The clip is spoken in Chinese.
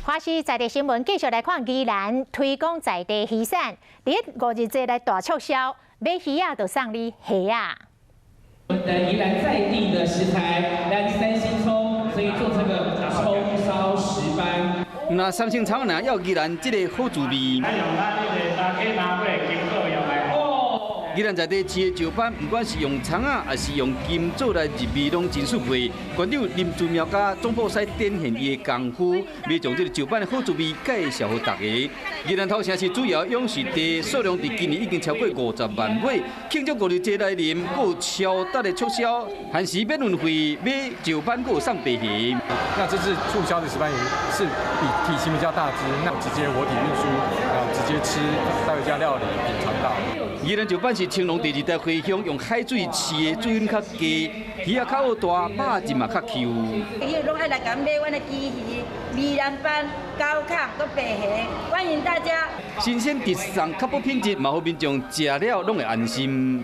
华视在地新闻继续来看宜兰推广在地渔产，伫5日节来大促销，买鱼啊就送你虾啊。我们的宜兰在地的食材，咱三星葱，所以做这个葱烧石斑。那三星葱呢，要宜兰这个好滋味。宜兰在地市的石斑，不管是用葱啊，还是用金做来入味，拢真适配。馆长林祖苗甲总铺师展现伊的功夫，要将这个石斑的好滋味介绍给大家。宜兰头城市主要养殖地数量伫今年已经超过50万尾，庆祝5日节来临，还有超大的促销，限时免运费，买石斑还有送白鱼。那这次促销的石斑鱼是比体型比较大只，那直接活体运输，直接吃，带回家料理品尝到。宜兰石斑是青龙第2代回乡，用海水饲的水温较低，鱼啊较好大，肉质嘛较 Q。伊拢爱来甲买阮的鲫鱼、宜兰斑、高亢都白虾，欢迎大家。新鲜直送，较不品质，嘛好民众食了拢会安心。